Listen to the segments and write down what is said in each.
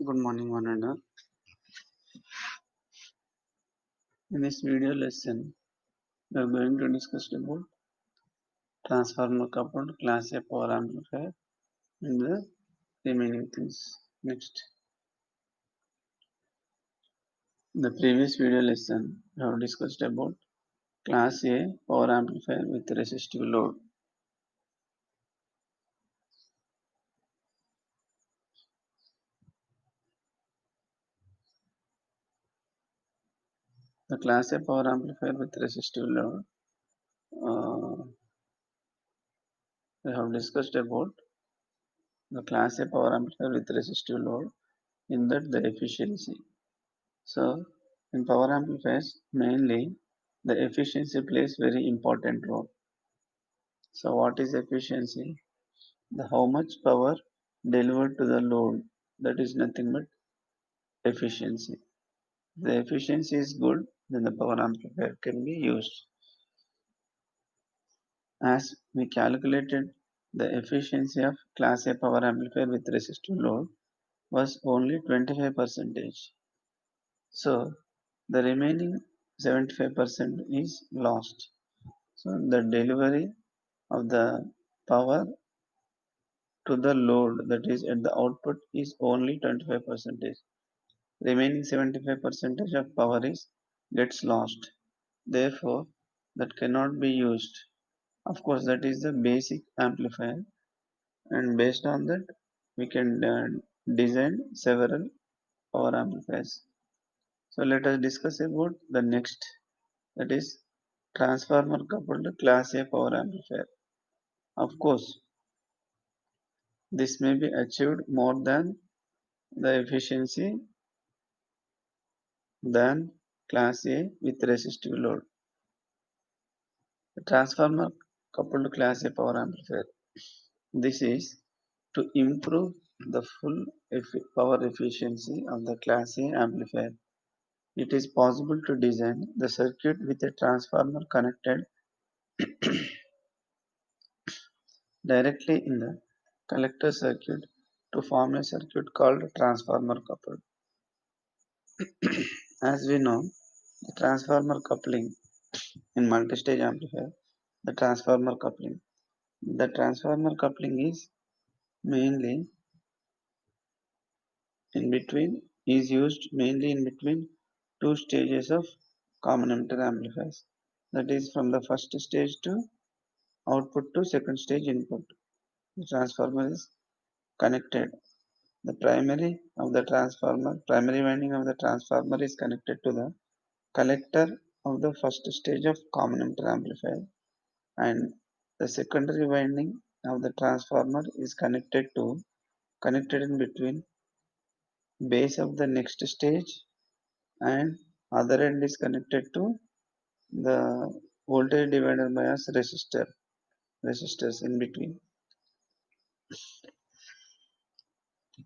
Good morning, one and all. In this video lesson, we are going to discuss about transformer coupled class A power amplifier and the remaining things. Next, in the previous video lesson, we have discussed about class A power amplifier with resistive load. The class A power amplifier with resistive load, we have discussed about the class A power amplifier with resistive load, in that the efficiency. So, in power amplifiers, mainly the efficiency plays very important role. So, what is efficiency? The how much power delivered to the load, that is nothing but efficiency. If the efficiency is good, then the power amplifier can be used. As we calculated, the efficiency of class A power amplifier with resistive load was only 25%. So, the remaining 75% is lost. So, the delivery of the power to the load, that is at the output, is only 25%. Remaining 75% of power is gets lost. Therefore, that cannot be used. Of course, that is the basic amplifier, and based on that, we can design several power amplifiers. So, let us discuss about the next, that is transformer coupled class A power amplifier. Of course, this may be achieved more than the efficiency than class A with resistive load. The transformer coupled class A power amplifier. This is to improve the full power efficiency of the class A amplifier. It is possible to design the circuit with a transformer connected directly in the collector circuit to form a circuit called transformer coupled. As we know, the transformer coupling in multi-stage amplifier, the transformer coupling. The transformer coupling is mainly used mainly in between two stages of common emitter amplifiers. That is from the first stage to output to second stage input. The transformer is connected. The primary winding of the transformer is connected to the collector of the first stage of common emitter amplifier, and the secondary winding of the transformer is connected in between base of the next stage, and other end is connected to the voltage divider bias resistors in between.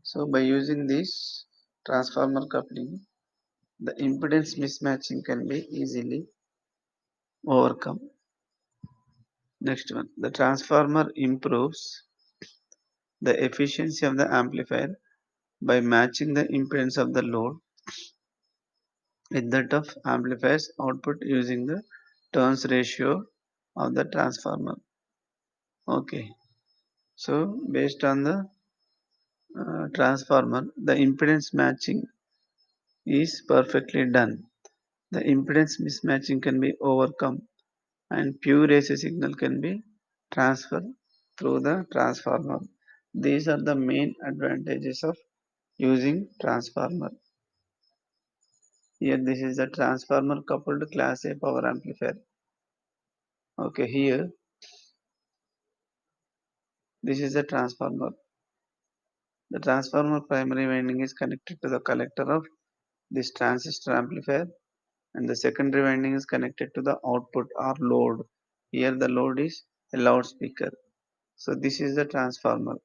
So by using this transformer coupling, the impedance mismatching can be easily overcome. Next one, the transformer improves the efficiency of the amplifier by matching the impedance of the load with that of amplifier's output using the turns ratio of the transformer. Okay, so based on the transformer, the impedance matching is perfectly done. The impedance mismatching can be overcome and pure AC signal can be transferred through the transformer. These are the main advantages of using transformer. Here this is the transformer coupled class A power amplifier. Okay, here this is the transformer. The transformer primary winding is connected to the collector of this transistor amplifier, and the secondary winding is connected to the output or load. Here the load is a loudspeaker. So this is the transformer.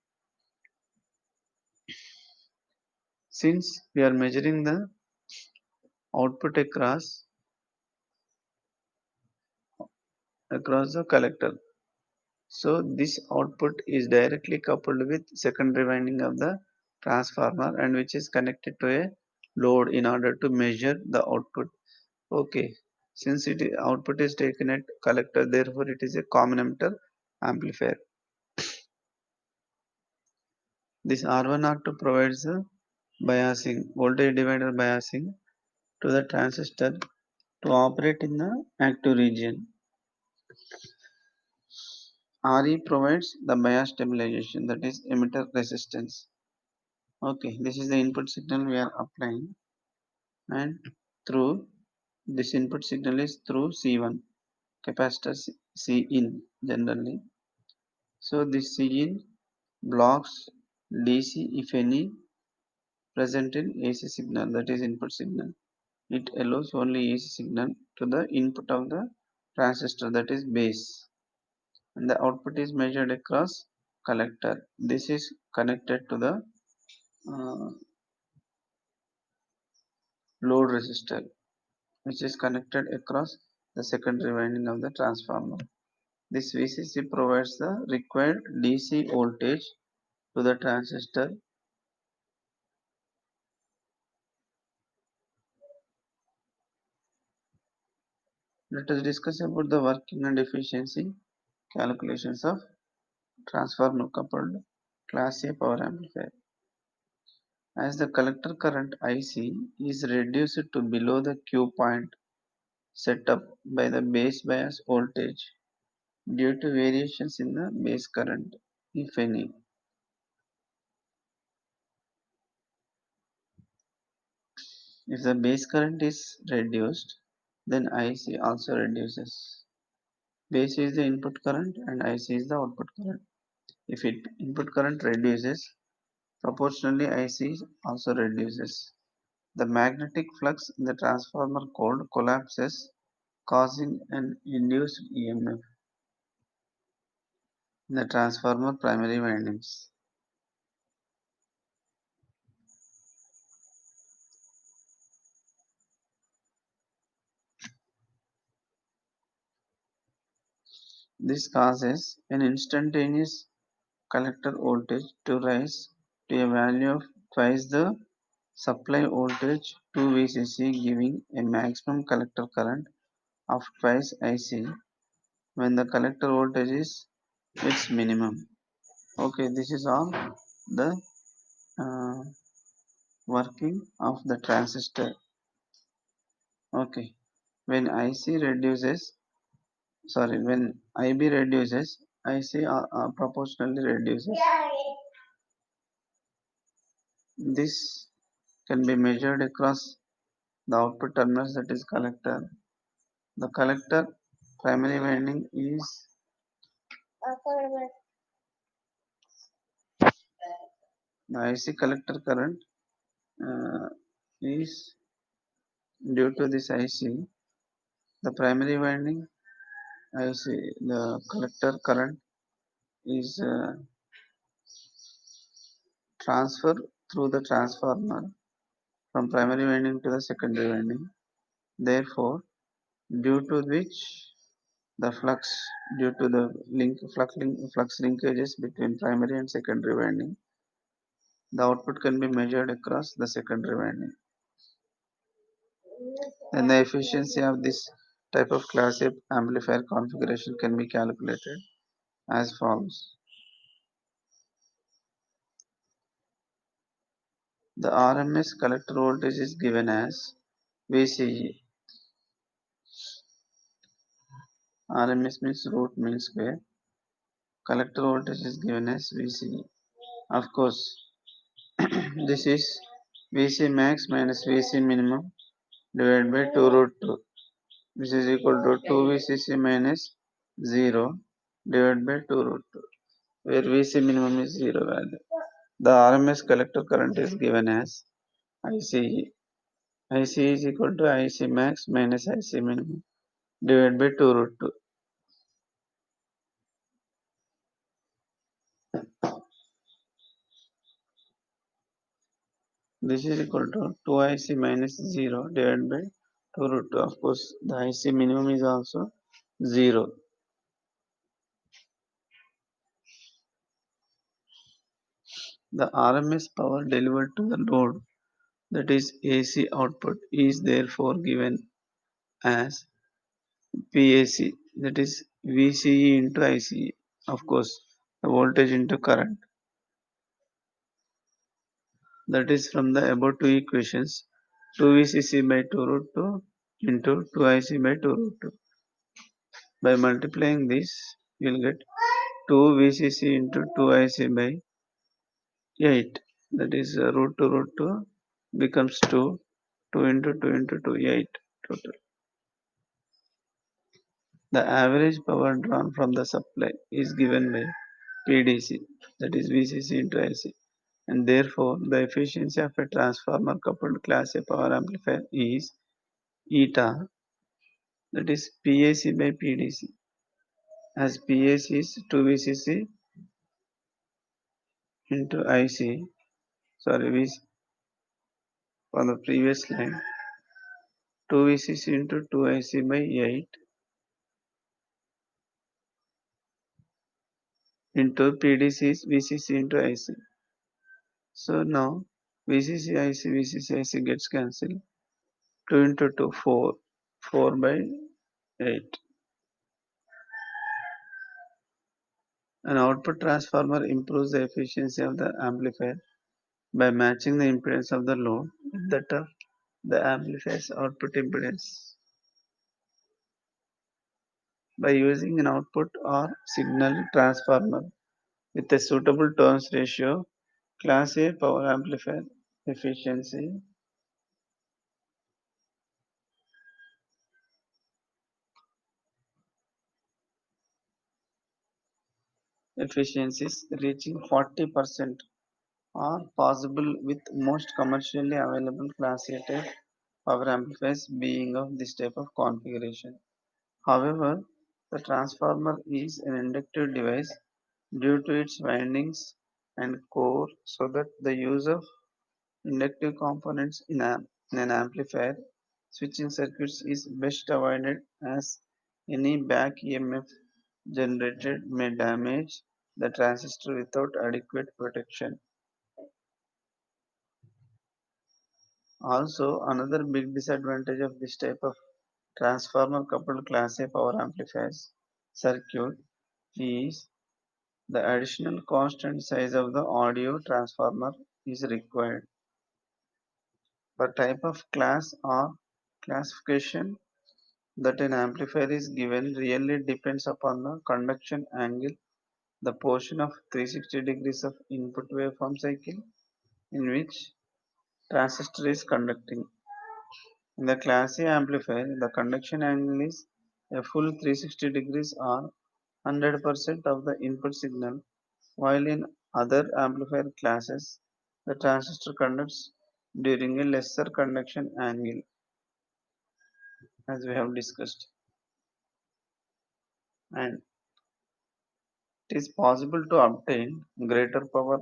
Since we are measuring the output across the collector, so this output is directly coupled with secondary winding of the transformer and which is connected to a load in order to measure the output. Okay, since output is taken at collector, therefore it is a common emitter amplifier. This R1 R2 provides the biasing voltage divider biasing to the transistor to operate in the active region. RE provides the bias stabilization, that is emitter resistance. Okay, this is the input signal we are applying, and through this input signal is through C1 capacitor C in generally. So this C in blocks DC if any present in AC signal, that is input signal. It allows only AC signal to the input of the transistor, that is base, and the output is measured across collector. This is connected to the uh, load resistor, which is connected across the secondary winding of the transformer. This VCC provides the required DC voltage to the transistor. Let us discuss about the working and efficiency calculations of transformer coupled class A power amplifier. As the collector current IC is reduced to below the Q point set up by the base bias voltage due to variations in the base current, if any. If the base current is reduced, then IC also reduces. Base is the input current and IC is the output current. If input current reduces, proportionally IC also reduces. The magnetic flux in the transformer cord collapses, causing an induced EMF in the transformer primary windings. This causes an instantaneous collector voltage to rise to a value of twice the supply voltage 2 VCC, giving a maximum collector current of twice IC when the collector voltage is its minimum. Okay, this is all the uh, working of the transistor. Okay, when IC reduces, sorry, when IB reduces, IC proportionally reduces. This can be measured across the output terminals, that is collector. The collector primary winding is the IC collector current is due to this IC. The primary winding IC, the collector current is transferred through the transformer from primary winding to the secondary winding. Therefore, due to which the flux, due to the flux linkages between primary and secondary winding, the output can be measured across the secondary winding. Then the efficiency of this type of class A amplifier configuration can be calculated as follows. The RMS collector voltage is given as VCE. RMS means root mean square. Collector voltage is given as VCE. Of course, this is VC max minus VC minimum divided by 2 root 2. This is equal to 2 VCC minus 0 divided by 2 root 2, where VC minimum is 0 value. The RMS collector current is given as ICE. IC is equal to IC max minus IC minimum divided by 2 root 2. This is equal to 2IC minus 0 divided by 2 root 2. Of course, the IC minimum is also 0. The RMS power delivered to the load, that is AC output, is therefore given as VAC, that is VCE into ICE. Of course, the voltage into current. That is from the above two equations, 2 VCC by 2 root 2 into 2 IC by 2 root 2. By multiplying this, you will get 2 VCC into 2 IC by 8. That is root 2 root 2 becomes 2. 2 into 2 into 2, 8 total. The average power drawn from the supply is given by PDC, that is VCC into IC, and therefore the efficiency of a transformer coupled class A power amplifier is eta, that is PAC by PDC, as PAC is 2 VCC into IC, sorry, for the previous line, 2 VCC into 2 IC by 8 into PDC is VCC into IC. So now VCC IC VCC IC gets cancelled. 2 into 2, 4. 4 by 8. An output transformer improves the efficiency of the amplifier by matching the impedance of the load with that of the amplifier's output impedance. By using an output or signal transformer with a suitable turns ratio, Class A power amplifier efficiency efficiencies reaching 40% are possible with most commercially available Class A type power amplifiers being of this type of configuration. However, the transformer is an inductive device due to its windings and core, so that the use of inductive components in an amplifier switching circuits is best avoided, as any back EMF generated may damage the transistor without adequate protection. Also, another big disadvantage of this type of transformer coupled class A power amplifiers circuit is the additional cost and size of the audio transformer is required. The type of class or classification that an amplifier is given really depends upon the conduction angle, the portion of 360 degrees of input waveform cycle in which transistor is conducting. In the class A amplifier, the conduction angle is a full 360 degrees or 100% of the input signal, while in other amplifier classes, the transistor conducts during a lesser conduction angle, as we have discussed. And it is possible to obtain greater power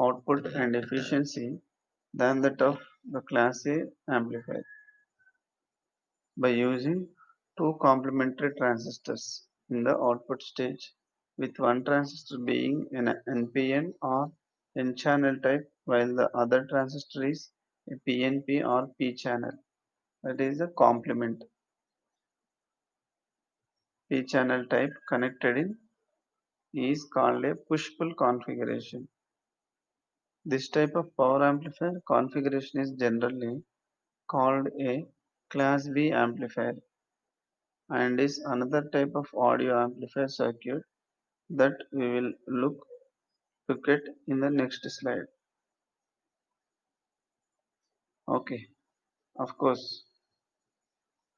output and efficiency than that of the class A amplifier by using two complementary transistors in the output stage, with one transistor being an NPN or N channel type, while the other transistor is a PNP or P channel. That is a complement. P channel type connected in is called a push-pull configuration. This type of power amplifier configuration is generally called a Class B amplifier and is another type of audio amplifier circuit that we will look at in the next slide. Okay, of course,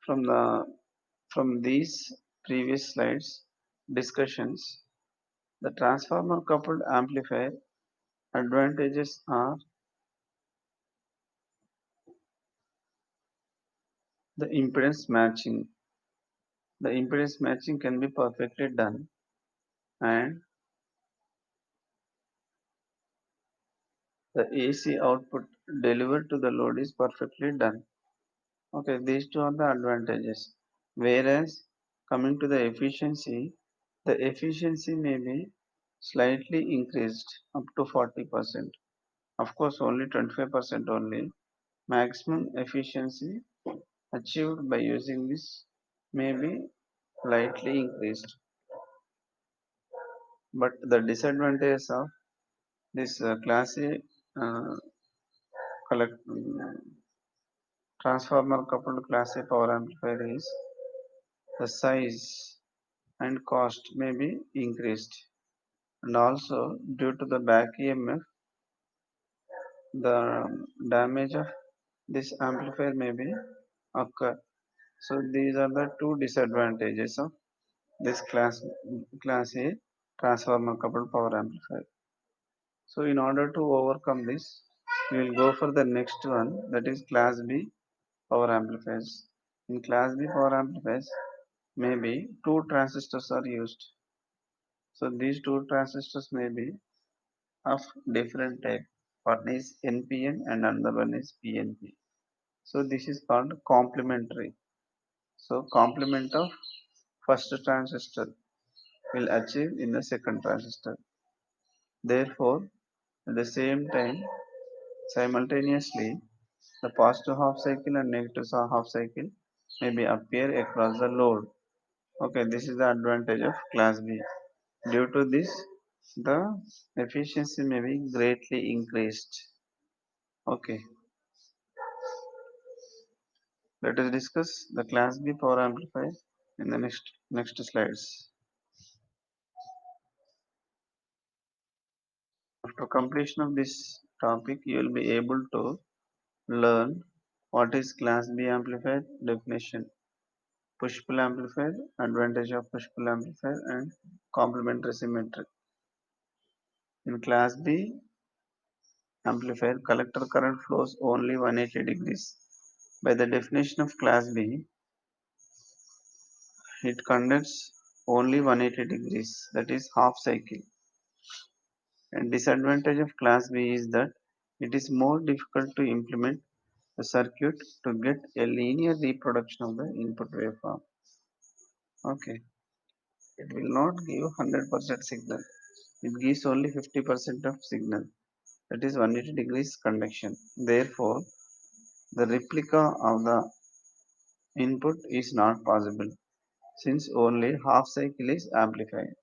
from the from these previous slides discussions, the transformer coupled amplifier advantages are the impedance matching. The impedance matching can be perfectly done, and the AC output delivered to the load is perfectly done. Okay, these two are the advantages. Whereas coming to the efficiency may be slightly increased up to 40%. Of course, only 25% only. Maximum efficiency achieved by using this may be slightly increased. But the disadvantages of this class A collect, transformer coupled class A power amplifier is the size and cost may be increased, and also due to the back EMF the damage of this amplifier may be occur. So these are the two disadvantages of this class A transformer coupled power amplifier. So in order to overcome this, we will go for the next one, that is class B power amplifiers. In class B power amplifiers, maybe two transistors are used. So these two transistors may be of different type. One is NPN and another one is PNP. So this is called complementary. So complement of first transistor will achieve in the second transistor. Therefore, at the same time, simultaneously, the positive half cycle and negative half cycle may be appear across the load. Okay, this is the advantage of class B. Due to this, the efficiency may be greatly increased. Okay, let us discuss the class B power amplifier in the next slides. After completion of this topic, you will be able to learn what is class B amplifier definition, push-pull amplifier, advantage of push-pull amplifier, and complementary symmetry. In class B amplifier, collector current flows only 180 degrees. By the definition of class B, it conducts only 180 degrees, that is half cycle. And disadvantage of class B is that it is more difficult to implement a circuit to get a linear reproduction of the input waveform. Okay, it will not give 100% signal. It gives only 50% of signal. That is 180 degrees conduction. Therefore, the replica of the input is not possible since only half cycle is amplified.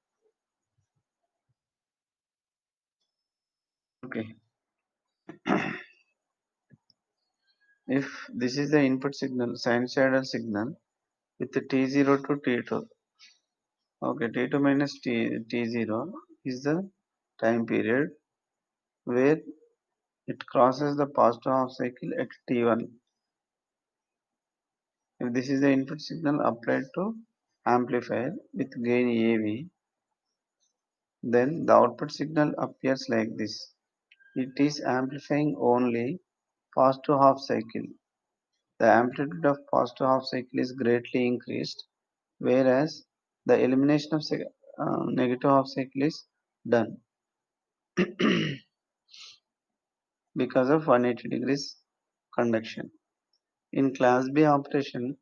Okay, if this is the input signal, sinusoidal signal with the T0 to T2. Okay, T2 minus T0 is the time period where it crosses the positive half cycle at T1. If this is the input signal applied to amplifier with gain AV, then the output signal appears like this. It is amplifying only positive half cycle. The amplitude of positive half cycle is greatly increased, whereas the elimination of negative half cycle is done because of 180 degrees conduction. In class B operation,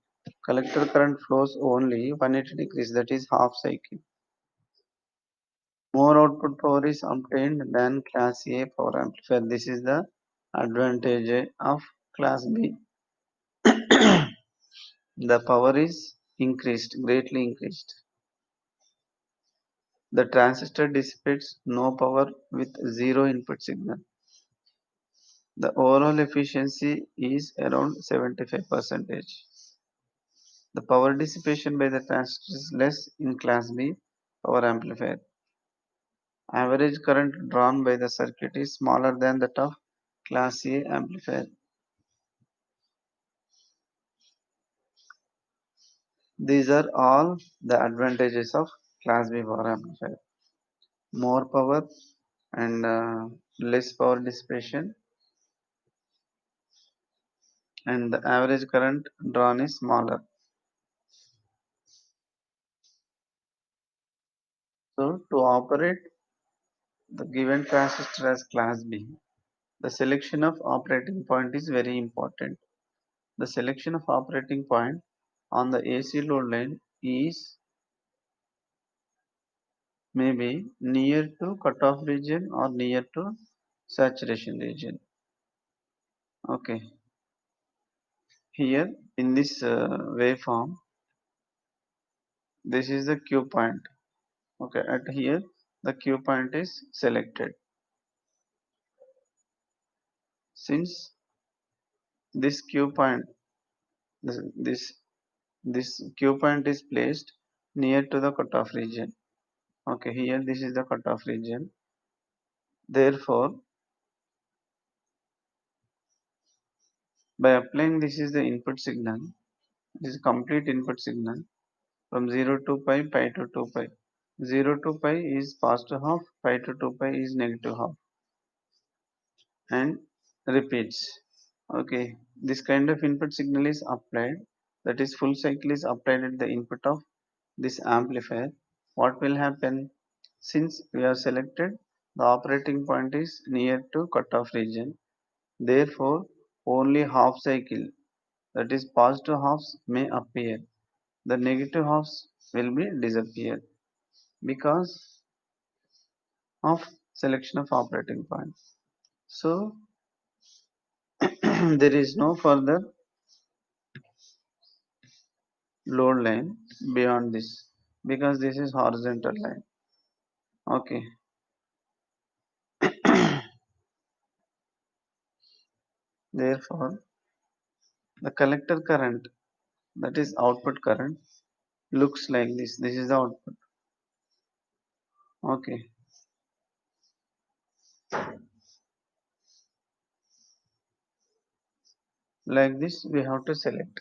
collector current flows only 180 degrees, that is half cycle. More output power is obtained than class A power amplifier. This is the advantage of class B. The power is increased, greatly increased. The transistor dissipates no power with zero input signal. The overall efficiency is around 75%. The power dissipation by the transistor is less in class B power amplifier. Average current drawn by the circuit is smaller than that of class A amplifier. These are all the advantages of class B power amplifier. More power and less power dissipation, and the average current drawn is smaller. So to operate the given transistor as class B, the selection of operating point is very important. The selection of operating point on the AC load line is maybe near to cutoff region or near to saturation region. Okay, here in this waveform, this is the Q point. Okay, at here the Q point is selected. Since this Q point, this this, this Q point is placed near to the cutoff region. Okay, here this is the cutoff region. Therefore, by applying this is the input signal, this is complete input signal from 0 to pi, pi to 2 pi. 0 to pi is positive half, pi to 2 pi is negative half, and repeats. Okay, this kind of input signal is applied, that is full cycle is applied at the input of this amplifier. What will happen? Since we have selected the operating point is near to cutoff region, therefore only half cycle, that is positive halves, may appear. The negative halves will be disappear because of selection of operating point. So there is no further load line beyond this because this is horizontal line. Okay. Therefore, the collector current, that is output current, looks like this. This is the output. Okay. Like this, we have to select.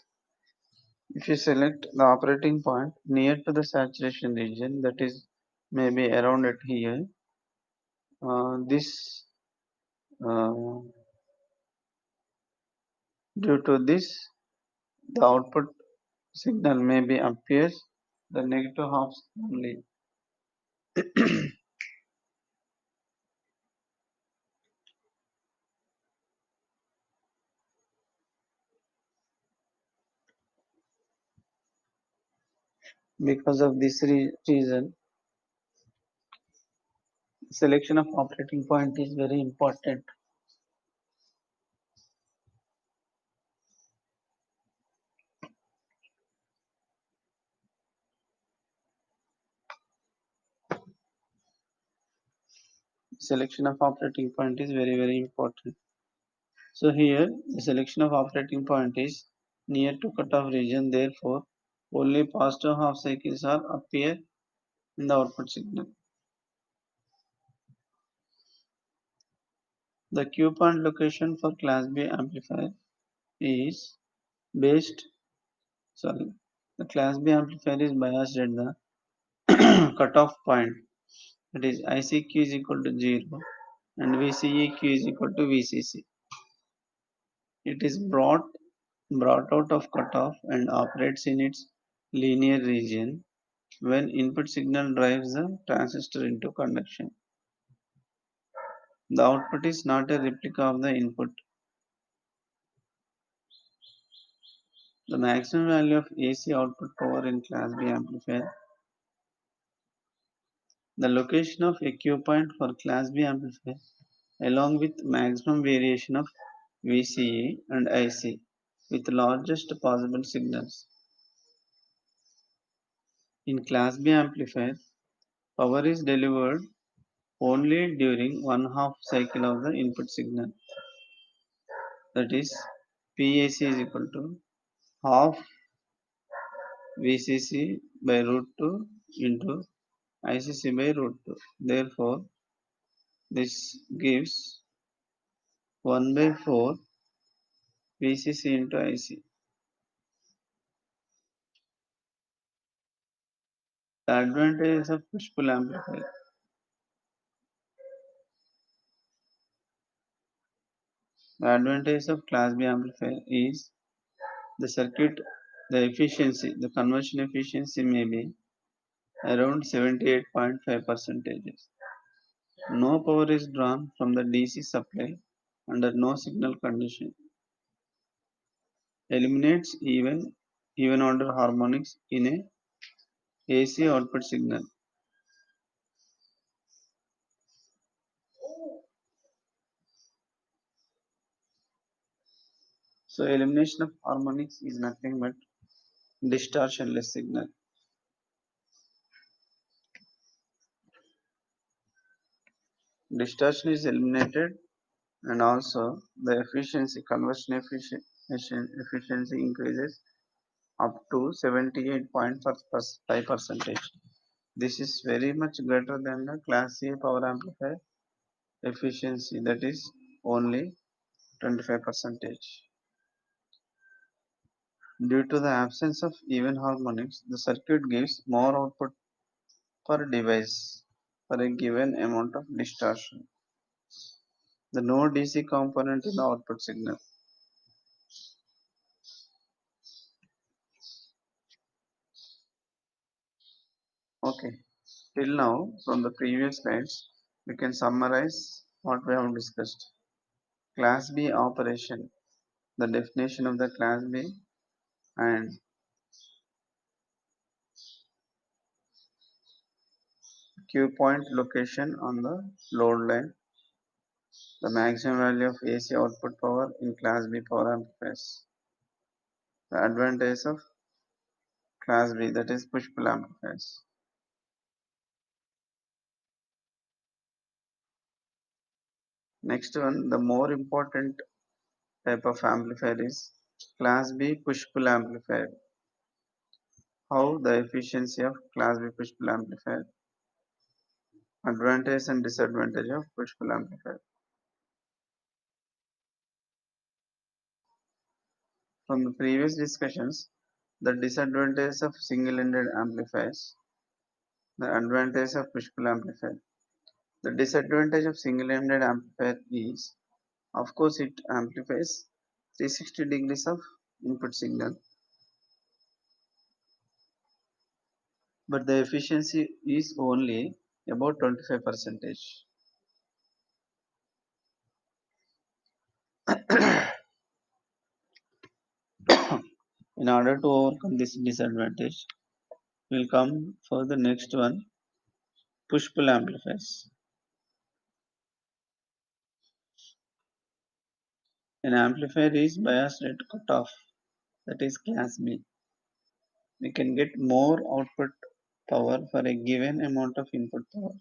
If you select the operating point near to the saturation region, that is maybe around it here, this uh, due to this, the output signal maybe appears the negative halves only. Because of this reason, selection of operating point is very important. Selection of operating point is very important. So here the selection of operating point is near to cutoff region, therefore only positive half cycles are appear in the output signal. The Q point location for class B amplifier is based, sorry, the class B amplifier is biased at the cutoff point, that is ICQ is equal to 0 and VCEQ is equal to VCC. It is brought out of cutoff and operates in its linear region when input signal drives the transistor into conduction. The output is not a replica of the input. The maximum value of AC output power in class B amplifier. The location of a Q point for class B amplifier along with maximum variation of VCE and IC with largest possible signals. In class B amplifier, power is delivered only during one half cycle of the input signal. That is, PAC is equal to half VCC by root 2 into ICC by root 2. Therefore, this gives 1 by 4 VCC into IC. The advantages of push-pull amplifier. The advantage of class B amplifier is the circuit, the efficiency, the conversion efficiency may be around 78.5%. No power is drawn from the DC supply under no signal condition. Eliminates even order harmonics in a AC output signal. So elimination of harmonics is nothing but distortionless signal. Distortion is eliminated, and also the efficiency, conversion efficiency increases up to 78.5%. This is very much greater than the class A power amplifier efficiency, that is only 25%. Due to the absence of even harmonics, the circuit gives more output per device for a given amount of distortion. The no DC component in the output signal. Okay, till now from the previous slides, we can summarize what we have discussed. Class B operation, the definition of the class B, and Q point location on the load line, the maximum value of AC output power in class B power amplifiers, the advantage of class B, that is push pull amplifiers. Next one, the more important type of amplifier is class B push pull amplifier. How the efficiency of class B push pull amplifier, advantage and disadvantage of push pull amplifier. From the previous discussions, the disadvantage of single ended amplifiers, the advantage of push pull amplifier. The disadvantage of single ended amplifier is, of course, it amplifies 360 degrees of input signal, but the efficiency is only about 25%. In order to overcome this disadvantage, we'll come for the next one, push pull amplifiers. An amplifier is biased at cutoff, that is class B. We can get more output power for a given amount of input power.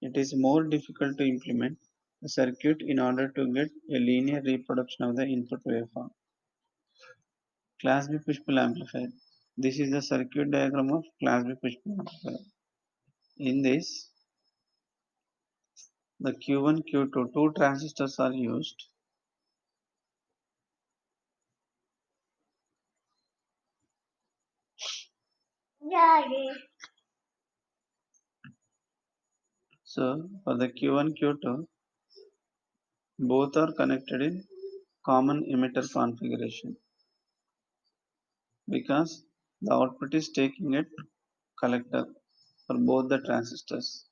It is more difficult to implement a circuit in order to get a linear reproduction of the input waveform. Class B push pull amplifier. This is the circuit diagram of class B push pull amplifier. In this, the Q1, Q2, two transistors are used. So for the Q1, Q2, both are connected in common emitter configuration because the output is taking a collector for both the transistors,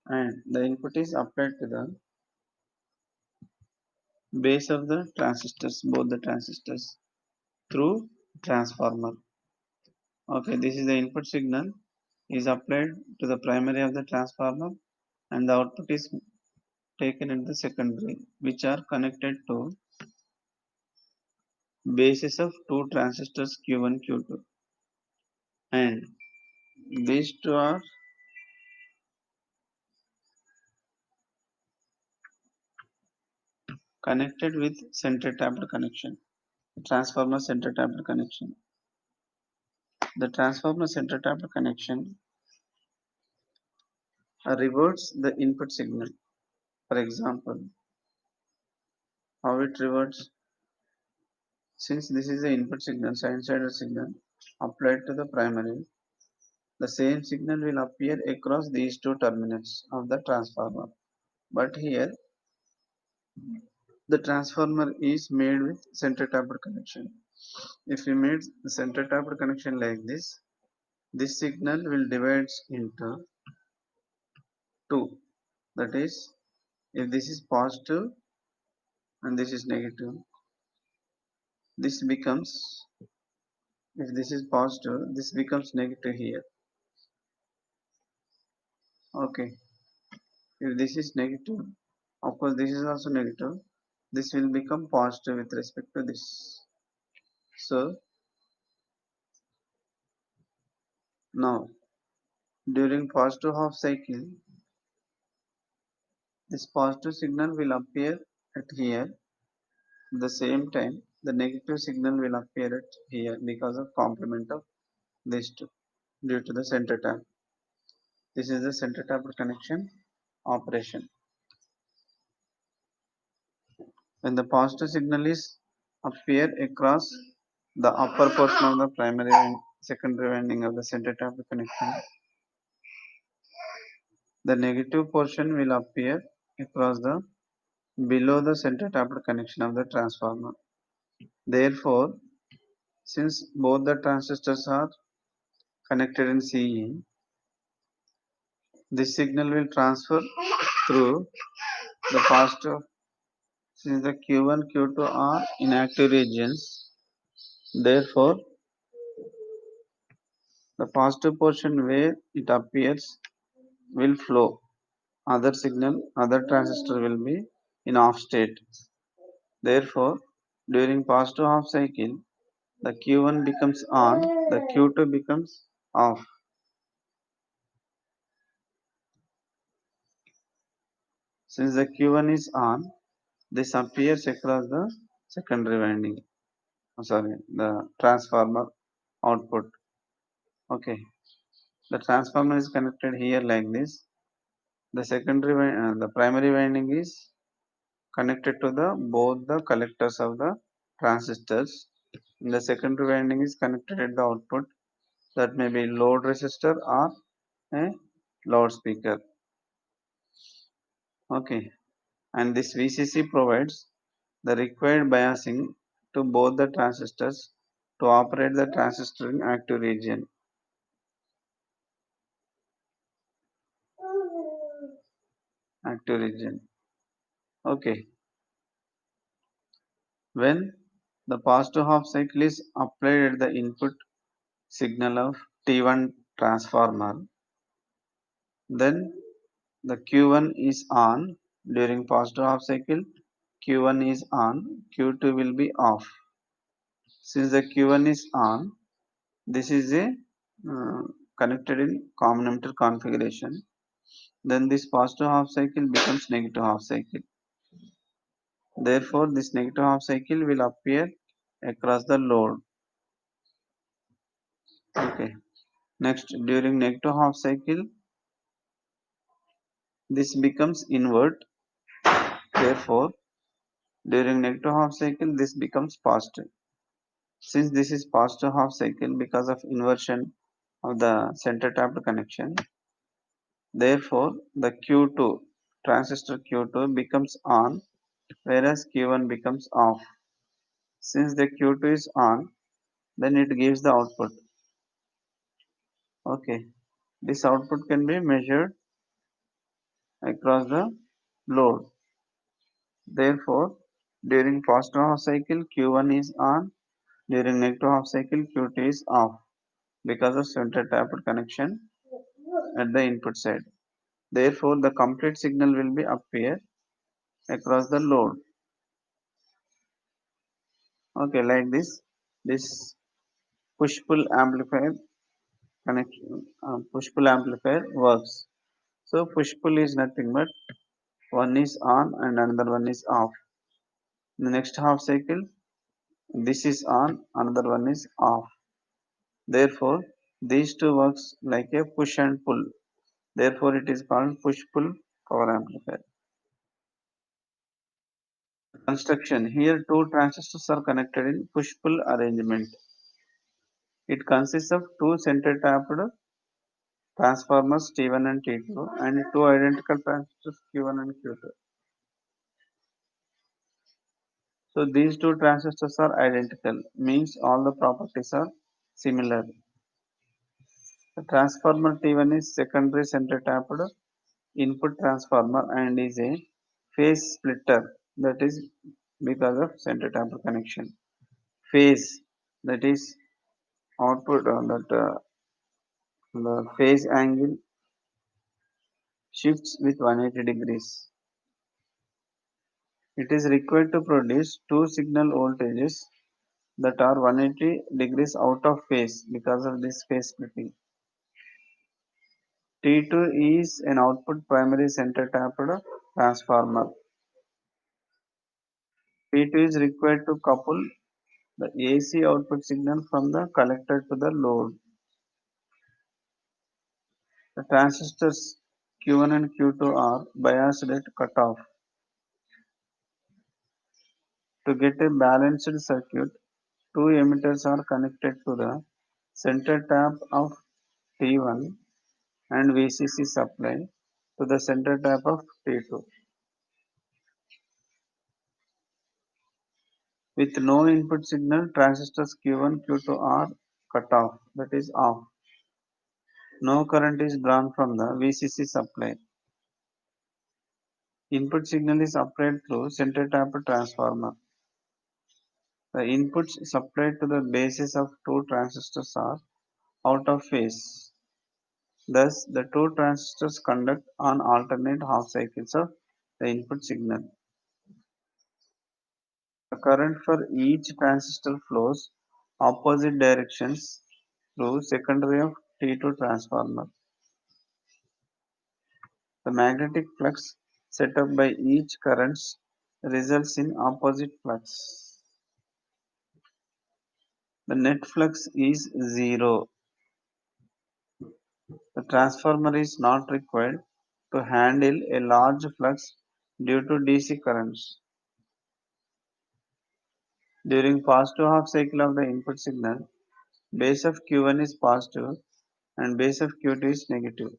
and the input is applied to the base of the transistors, both the transistors, through transformer. Okay, this is the input signal is applied to the primary of the transformer, and the output is taken in the secondary, which are connected to bases of two transistors Q1, Q2, and these two are connected with center tapped connection, transformer center tapped connection. The transformer center tapped connection reverts the input signal. For example, how it reverts, since this is the input signal, sinusoidal signal applied to the primary, the same signal will appear across these two terminals of the transformer. But here, the transformer is made with center tapped connection. If we made the center tapped connection like this signal will divide into two. That is, if this is positive and this is negative, this becomes, if this is positive, this becomes negative here. Okay, if this is negative, of course this is also negative, this will become positive with respect to this. So now during positive half cycle, this positive signal will appear at here. At the same time, the negative signal will appear at here because of complement of these two due to the center tap. This is the center tap connection operation. When the positive signal is appear across the upper portion of the primary and secondary winding of the center tap connection, the negative portion will appear across the below the center tapped connection of the transformer. Therefore, since both the transistors are connected in CE, this signal will transfer through the positive. Since the Q1, Q2 are inactive regions, therefore the positive portion where it appears will flow. Other signal, other transistor will be in off state. Therefore, during positive half cycle, the Q1 becomes on, the Q2 becomes off. Since the Q1 is on, this appears across the secondary winding. Sorry, the transformer output. Okay, the transformer is connected here like this. The the primary winding is connected to the both the collectors of the transistors. The secondary winding is connected at the output, that may be load resistor or a loudspeaker. Okay, and this VCC provides the required biasing to both the transistors to operate the transistor in active region. Active region. Okay, when the positive half cycle is applied at the input signal of T1 transformer, then the Q1 is on during positive half cycle. Q1 is on, Q2 will be off. Since the Q1 is on, this is a uh, connected in common emitter configuration. Then this positive half cycle becomes negative half cycle. Therefore, this negative half cycle will appear across the load. Okay. Next, during negative half cycle, this becomes invert. Therefore, during negative half cycle, this becomes positive. Since this is positive half cycle because of inversion of the center tapped connection, therefore the Q2 transistor Q2 becomes on, whereas Q1 becomes off. Since the Q2 is on, then it gives the output. Okay, this output can be measured across the load. Therefore, during positive half cycle Q1 is on, during negative half cycle Q2 is off because of center tapped connection at the input side. Therefore, the complete signal will be appear across the load. Okay, like this. This push-pull amplifier connection, push-pull amplifier works. So push-pull is nothing but one is on and another one is off. In the next half cycle, this is on, another one is off. Therefore, these two works like a push and pull. Therefore, it is called push-pull power amplifier. Construction. Here, two transistors are connected in push-pull arrangement. It consists of two center-tapped transformers T1 and T2 and two identical transistors Q1 and Q2. So these two transistors are identical, means all the properties are similar. The transformer T1 is secondary center-tapped input transformer and is a phase splitter, that is because of center-tapped connection. Phase, that is output the phase angle shifts with 180 degrees. It is required to produce two signal voltages that are 180 degrees out of phase because of this phase splitting. T2 is an output primary center tapped transformer. P2 is required to couple the AC output signal from the collector to the load. The transistors Q1 and Q2 are biased at cutoff. To get a balanced circuit, two emitters are connected to the center tap of T1 and VCC supply to the center tap of T2. With no input signal, transistors Q1, Q2 are cut off, that is off. No current is drawn from the VCC supply. Input signal is applied through center tap transformer. The inputs supplied to the bases of two transistors are out of phase. Thus, the two transistors conduct on alternate half cycles of the input signal. The current for each transistor flows opposite directions through secondary of T2 transformer. The magnetic flux set up by each currents results in opposite flux. The net flux is zero. The transformer is not required to handle a large flux due to DC currents. During positive half cycle of the input signal, base of Q1 is positive and base of Q2 is negative.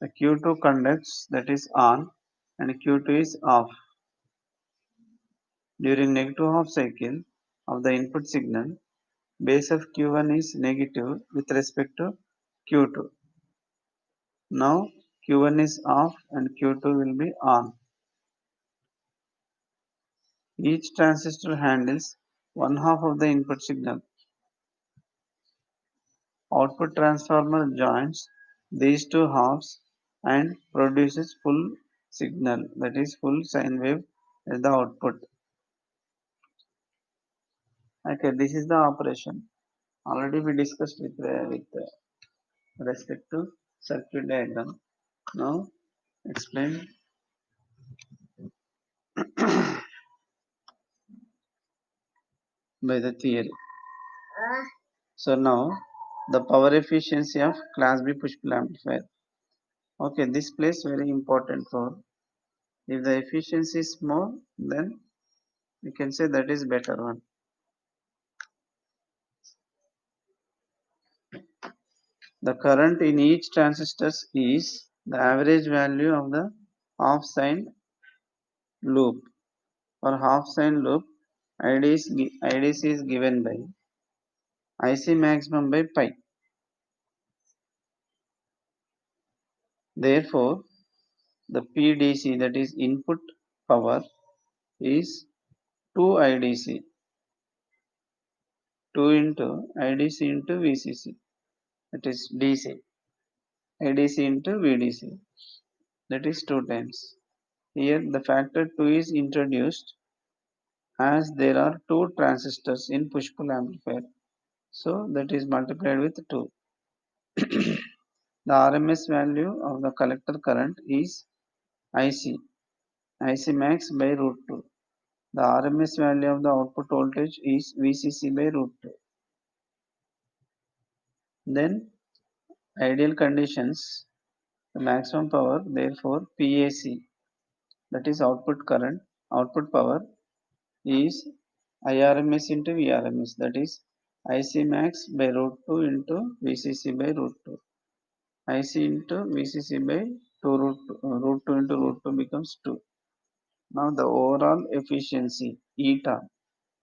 The Q2 conducts, that is on, and Q2 is off. During negative half cycle of the input signal, base of Q1 is negative with respect to Q2. Now Q1 is off and Q2 will be on. Each transistor handles one half of the input signal. Output transformer joins these two halves and produces full signal, that is full sine wave as the output. Okay, this is the operation. Already we discussed with respect to circuit diagram. Now explain by the theory. So now the power efficiency of class B push pull amplifier. Okay, this plays very important role. If the efficiency is more, then we can say that is better one. The current in each transistor is the average value of the half sine loop. For half sine loop, IDC is given by IC maximum by pi. Therefore, the PDC, that is input power, is 2 IDC, 2 into IDC into VCC, that is DC, IDC into VDC, that is 2 times. Here the factor 2 is introduced as there are two transistors in push pull amplifier, so that is multiplied with 2. The RMS value of the collector current is IC, IC max by root 2. The RMS value of the output voltage is VCC by root 2. Then ideal conditions, the maximum power, therefore PAC, that is output current, output power is IRMS into VRMS, that is IC max by root 2 into VCC by root 2. IC into VCC by 2 root 2 into root 2 becomes 2. Now the overall efficiency eta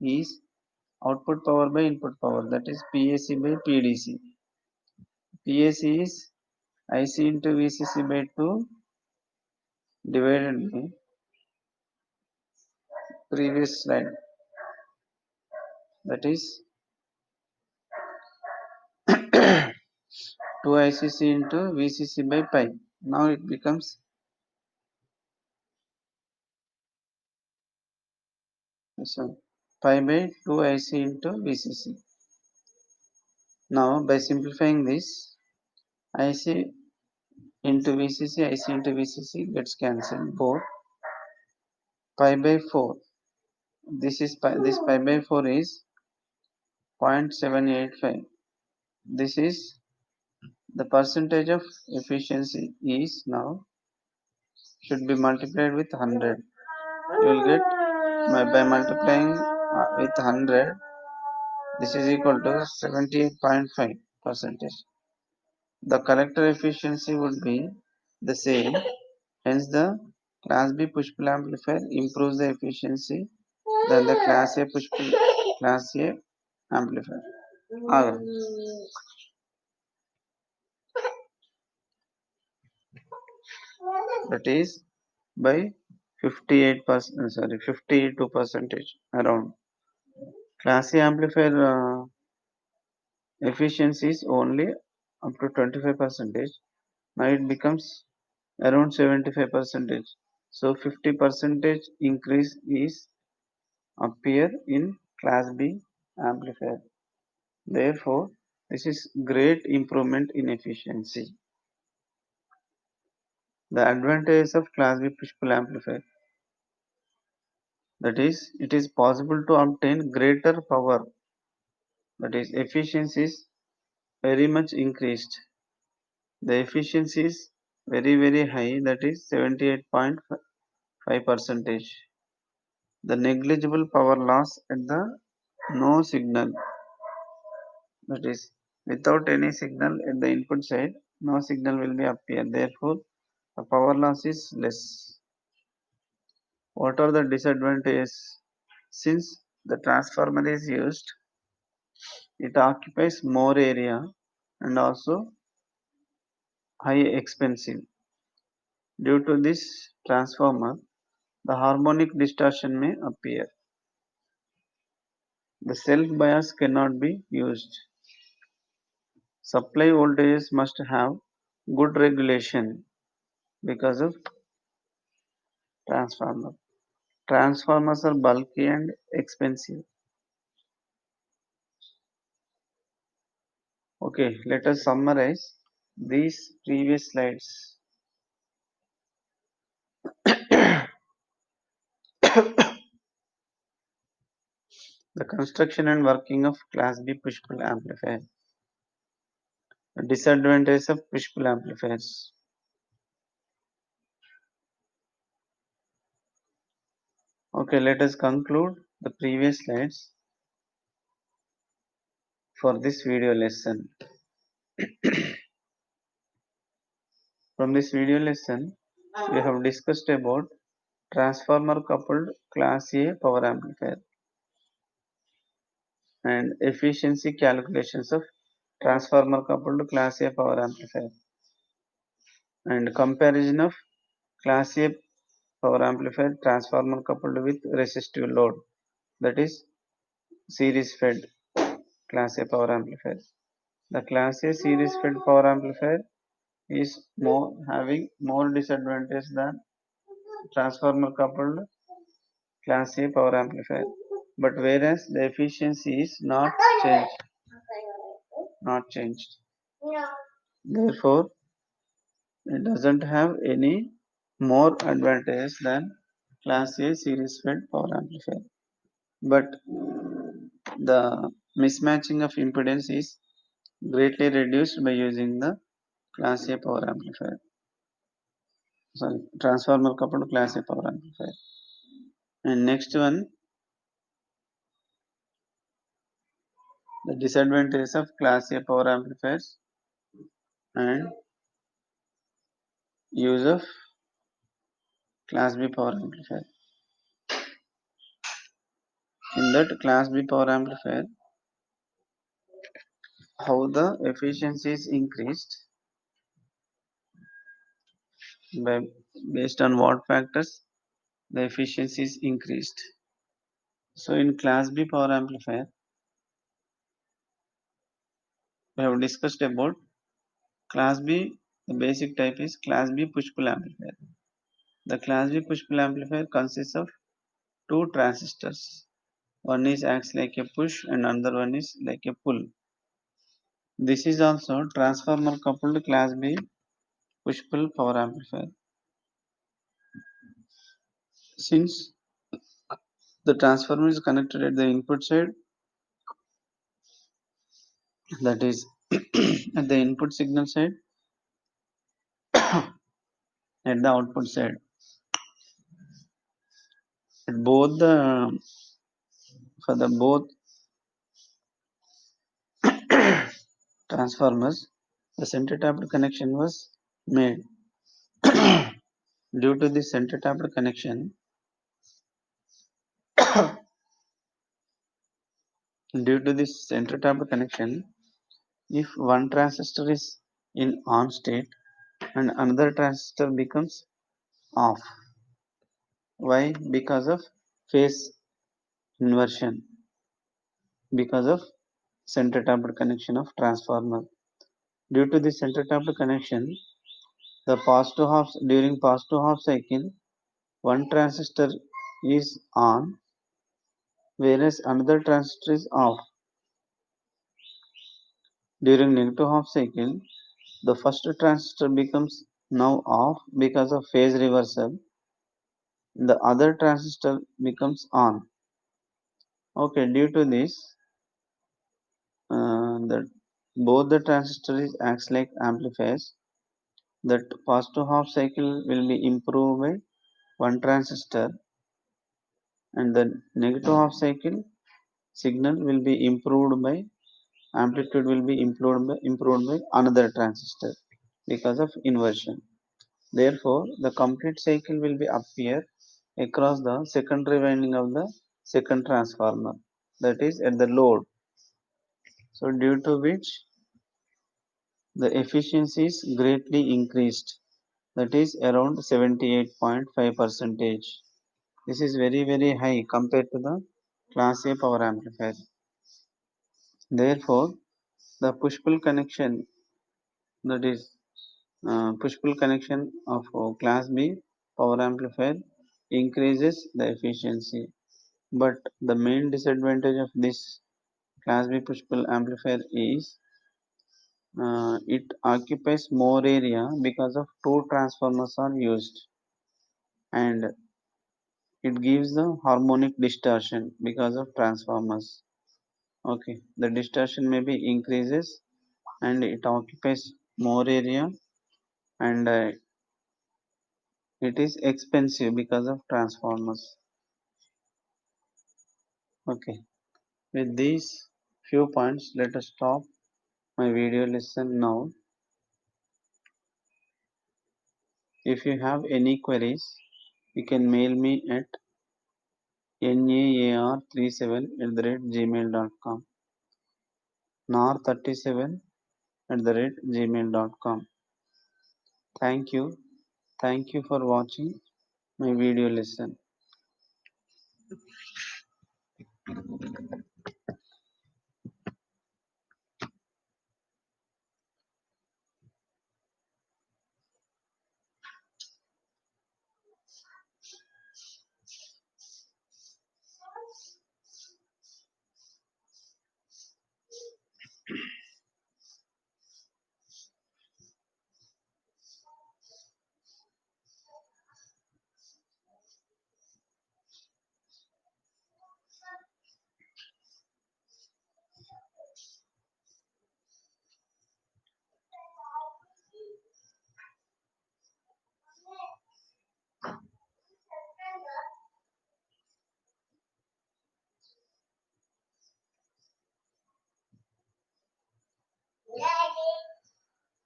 is output power by input power, that is PAC by PDC. PAC is IC into VCC by 2 divided by previous slide, that is 2 ICC into VCC by pi. Now it becomes So pi by 2 IC into VCC. Now by simplifying this, IC into VCC, IC into VCC gets cancelled. Both pi by 4. This pi by 4 is 0.785. This is the percentage of efficiency is now should be multiplied with 100. You will get by multiplying with 100. This is equal to 78.5 percentage. The collector efficiency would be the same. Hence, the Class B push-pull amplifier improves the efficiency than the Class A Class A amplifier. That is by 58%. Sorry, 52 percentage around. Class A amplifier efficiency is only up to 25 percentage. Now it becomes around 75 percentage. So 50 percentage increase is appear in Class B amplifier. Therefore, this is great improvement in efficiency. The advantages of Class B push-pull amplifier, that is, it is possible to obtain greater power, that is, efficiency is very much increased. The efficiency is very high, that is 78.5 percentage. The negligible power loss at the no signal, that is, without any signal at the input side, no signal will be appear. Therefore, the power loss is less. What are the disadvantages? Since the transformer is used, it occupies more area and also high expensive. Due to this transformer, the harmonic distortion may appear. The self bias cannot be used. Supply voltages must have good regulation because of transformer. Transformers are bulky and expensive. Okay, let us summarize these previous slides. The construction and working of Class B push-pull amplifier. The disadvantages of push-pull amplifiers. Okay, let us conclude the previous slides for this video lesson. From this video lesson, we have discussed about transformer coupled Class A power amplifier and efficiency calculations of transformer coupled Class A power amplifier and comparison of Class A power amplifier transformer coupled with resistive load, that is series fed Class A power amplifier. The Class A series fed power amplifier is having more disadvantage than transformer coupled Class A power amplifier, but whereas the efficiency is not changed. Therefore, it doesn't have any more advantage than Class A series fed power amplifier. But the mismatching of impedance is greatly reduced by using the Class A power amplifier. Sorry, transformer coupled Class A power amplifier. And next one, the disadvantages of Class A power amplifiers and use of Class B power amplifier. In that Class B power amplifier, how the efficiency is increased by based on what factors the efficiency is increased. So in Class B power amplifier, we have discussed about Class B. The basic type is Class B push-pull amplifier. The Class B push-pull amplifier consists of two transistors. One is acts like a push and another one is like a pull. This is also transformer coupled class B push pull power amplifier. Since the transformer is connected at the input side, that is at the input signal side, at the output side, at both the for the both transformers, the center tapped connection was made. Due to the center tapped connection, due to this center tapped connection, if one transistor is in on state and another transistor becomes off. Why? Because of phase inversion, because of center tapped connection of transformer. Due to the center tapped connection, the positive half during positive half cycle, one transistor is on, whereas another transistor is off. During negative half cycle, the first transistor becomes now off because of phase reversal. The other transistor becomes on. Okay, due to this, the both the transistors acts like amplifiers. That positive half cycle will be improved by one transistor, and the negative half cycle signal will be improved by amplitude will be improved by another transistor because of inversion. Therefore, the complete cycle will be appear across the secondary winding of the second transformer, that is at the load. So due to which the efficiency is greatly increased, that is around 78.5 percentage. This is very high compared to the class A power amplifier. Therefore, the push-pull connection, that is push-pull connection of class B power amplifier increases the efficiency. But the main disadvantage of this class B push-pull amplifier is it occupies more area because of two transformers are used, and it gives the harmonic distortion because of transformers. Okay, the distortion maybe increases and it occupies more area, and it is expensive because of transformers. Okay, with these few points, let us stop my video lesson now. If you have any queries, you can mail me at naar37@gmail.com, nar37@gmail.com. Thank you. Thank you for watching my video lesson.